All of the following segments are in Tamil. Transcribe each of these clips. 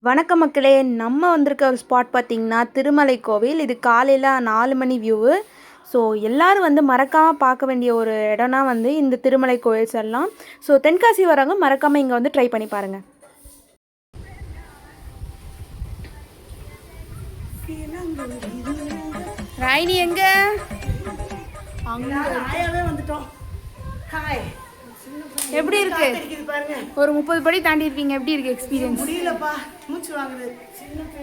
வணக்கம் மக்களே, நம்ம வந்திருக்க ஒரு ஸ்பாட் பார்த்திங்கன்னா திருமலை கோவில். இது காலையில் 4 மணி வியூவு. ஸோ எல்லோரும் வந்து மறக்காமல் பார்க்க வேண்டிய ஒரு இடம்னா வந்து இந்த திருமலை கோவில் சொல்லலாம். ஸோ தென்காசி வரவங்க மறக்காமல் இங்கே வந்து ட்ரை பண்ணி பாருங்கள். ராயினி எங்க அங்கே வந்துட்டோம். ஹாய், எப்படி இருக்கு? ஒரு 30 படி தாண்டி இருக்கீங்க. எப்படி இருக்கு எக்ஸ்பீரியன்ஸ்? முடியலப்பா, மூச்சு வாங்குது.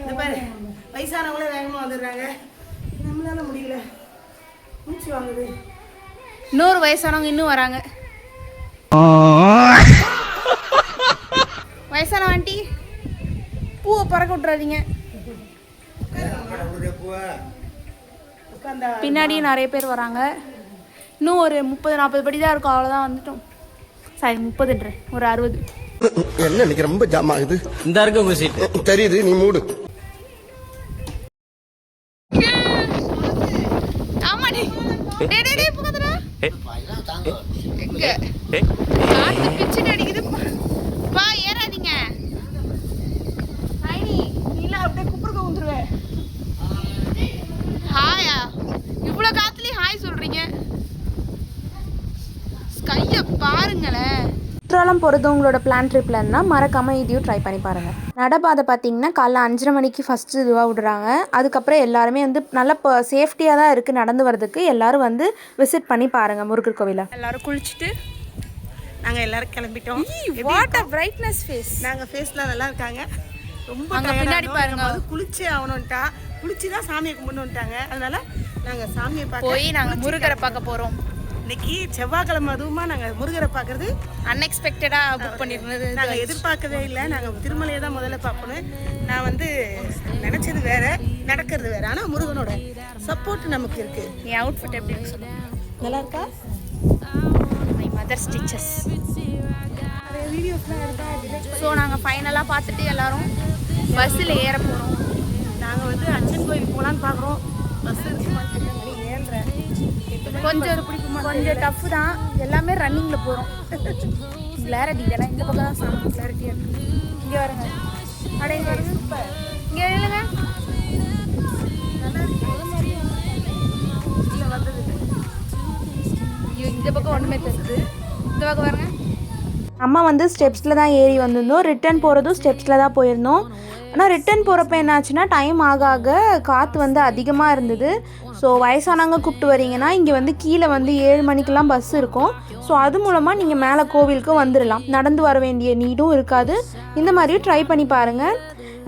இந்த பாரு, வயசானவங்களே வேகமாக வந்துடுறாங்க, நம்மளால முடியல, மூச்சு வாங்குது. இன்னொரு வயசானவங்க இன்னும் வராங்க. வயசான ஆண்டி, பூவை பறக்க விட்டுறாதீங்க. பின்னாடியும் நிறைய பேர் வராங்க. இன்னும் ஒரு 30-40 படி தான் இருக்கும், அவ்வளோதான் வந்துட்டோம். சாரி, 30 ஒரு 60. என்ன இன்னைக்கு ரொம்ப ஜாம் ஆகுது. இந்த இருக்கு உங்க சீட் தெரியுது, நீ மூடு. ஆமாடி, டேய் டேய் டேய் போகாதடா. எங்க காத்து பிச்சிட்டு அடிக்குது. வா, ஏறாதீங்க. ஐனி, நீல அப்படியே குப்புறக்க வந்துருவே. ஹாயா, இவ்வளோ காத்துலயும் ஹாய் சொல்றீங்க. ஸ்கையை பாருங்களேன். குற்றாலம் போகிறது உங்களோட பிளான் ட்ரிப்லன்னா மறக்காமல் இதையும் ட்ரை பண்ணி பாருங்கள். நடைபாதை பார்த்தீங்கன்னா காலைல 5:30 மணிக்கு ஃபஸ்ட்டு இதுவாக விடுறாங்க. அதுக்கப்புறம் எல்லாருமே வந்து நல்லா இப்போ சேஃப்டியாக தான் இருக்குது நடந்து வர்றதுக்கு. எல்லோரும் வந்து விசிட் பண்ணி பாருங்கள் முருகர் கோவிலை. எல்லோரும் குளிச்சுட்டு நாங்கள் எல்லோரும் கிளம்பிட்டோம். வாட்டர் பிரைட்னஸ் ஃபேஸ், நாங்கள் ஃபேஸ்லாம் நல்லா இருக்காங்க. ரொம்ப பின்னாடி பாருங்க. குளிச்சே ஆகணும்ட்டா, குளிச்சு தான் சாமியை கும்பிடணுன்ட்டாங்க. அதனால நாங்கள் சாமியை பார்க்க போய் நாங்கள் முருகரை பார்க்க போகிறோம். இன்னைக்கு செவ்வாய்க்கிழமை, அதுவுமா நாங்கள் முருகரை பார்க்குறது அன்எக்ஸ்பெக்டடாக புக் பண்ணிருந்தது. நாங்கள் எதிர்பார்க்கவே இல்லை. நாங்கள் திருமலையை தான் முதல்ல பார்க்கணும். நான் வந்து நினச்சது வேறு, நடக்கிறது வேறு. ஆனால் முருகனோட சப்போர்ட் நமக்கு இருக்குது. என் அவுட்ஃபிட் எப்படி இருக்கு சொல்லுங்க? நல்லா இருக்கா? மை மதர் ஸ்டிச்சஸ் வீடியோஸ்லாம் இருக்கா? ஸோ நாங்கள் ஃபைனலாக பார்த்துட்டு எல்லோரும் பஸ்ஸில் ஏற போகிறோம். நாங்கள் வந்து அச்சன் கோயில் போகலான்னு பார்க்குறோம். பஸ் ஏறுறேன். கொஞ்சம் டஃப் தான். எல்லாமே ரன்னிங்கில் போகிறோம். கிளாரிட்டி தானே இந்த பக்கம் தான் சாமி கிளாரிட்டியாக இருக்குது. இங்கே வருங்க, அப்படியே இங்கே வருங்க. இங்கே இல்லைங்க, ஐயோ இந்த பக்கம் ஒன்றுமே தெரியுது. இந்த பக்கம் வருங்க. அம்மா வந்து ஸ்டெப்ஸில் தான் ஏறி வந்திருந்தோம். ரிட்டர்ன் போகிறதும் ஸ்டெப்ஸில் தான் போயிருந்தோம். ஆனால் ரிட்டன் போகிறப்ப என்னாச்சுன்னா டைம் ஆக ஆக காற்று வந்து அதிகமாக இருந்தது. ஸோ வயசானவங்க கூப்பிட்டு வரீங்கன்னா இங்கே வந்து கீழே வந்து 7 மணிக்கெலாம் பஸ் இருக்கும். ஸோ அது மூலமாக நீங்கள் மேலே கோவிலுக்கு வந்துடலாம். நடந்து வர வேண்டிய நீடும் இருக்காது. இந்த மாதிரியும் ட்ரை பண்ணி பாருங்கள்.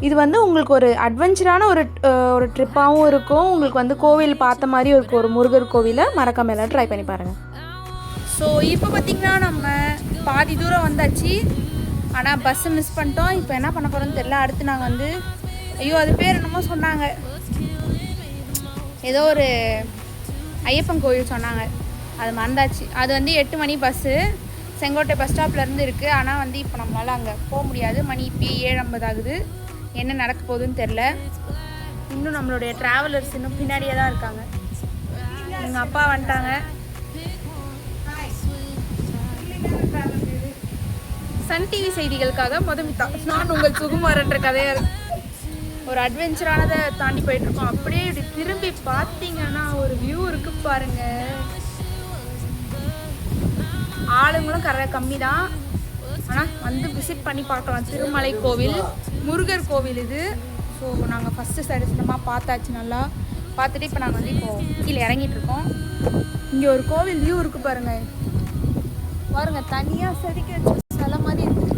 இது வந்து உங்களுக்கு ஒரு அட்வென்ச்சரான ஒரு ட்ரிப்பாகவும் இருக்கும். உங்களுக்கு வந்து கோவில் பார்த்த மாதிரியும் இருக்கும். ஒரு முருகர் கோவிலை மறக்காம எல்லாம் ட்ரை பண்ணி பாருங்கள். ஸோ இப்போ பார்த்திங்கன்னா நம்ம பாதி தூரம் வந்தாச்சு. ஆனால் பஸ்ஸு மிஸ் பண்ணிட்டோம். இப்போ என்ன பண்ண போகிறோம்னு தெரியல. அடுத்து நாங்கள் வந்து ஐயோ அது பேர் என்னமோ சொன்னாங்க, ஏதோ ஒரு ஐயப்பன் கோயில் சொன்னாங்க, அது மறந்தாச்சு. அது வந்து 8 மணி பஸ்ஸு செங்கோட்டை பஸ் ஸ்டாப்லேருந்து இருக்குது. ஆனால் வந்து இப்போ நம்மளால் அங்கே போக முடியாது. மணி இப்போ 7:50 ஆகுது. என்ன நடக்க போகுதுன்னு தெரில. இன்னும் நம்மளுடைய ட்ராவலர்ஸ் இன்னும் பின்னாடியே தான் இருக்காங்க. எங்கள் அப்பா வந்துட்டாங்க. சன் டிவி செய்திகளுக்காக மதுமிதா, நான் உங்கள் சுகுமார் என்ற கதையாக ஒரு அட்வென்ச்சரானதை தாண்டி போயிட்டுருக்கோம். அப்படியே இப்படி திரும்பி பார்த்தீங்கன்னா ஒரு வியூ இருக்கு பாருங்க. ஆளுங்களும் கம்மி தான். ஆனால் வந்து விசிட் பண்ணி பார்க்கலாம். திருமலை கோவில் முருகர் கோவில் இது. ஸோ நாங்கள் ஃபஸ்ட்டு சரிசனமாக பார்த்தாச்சு. நல்லா பார்த்துட்டு இப்போ நாங்கள் வந்து இப்போது கீழே இறங்கிட்டுருக்கோம். இங்கே ஒரு கோவில் வியூ இருக்குது பாருங்கள். பாருங்கள், தனியாக செதுக்கி வச்சு சில மாதிரி இருக்குது.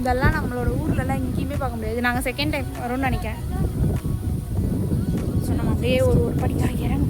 இதெல்லாம் நம்மளோட ஊர்லலாம் எங்கேயுமே பார்க்க முடியாது. நாங்கள் செகண்ட் டைம் வரும்னு நினைக்கிறேன். ஸோ நம்ம அப்படியே ஒரு படிக்காக இறங்க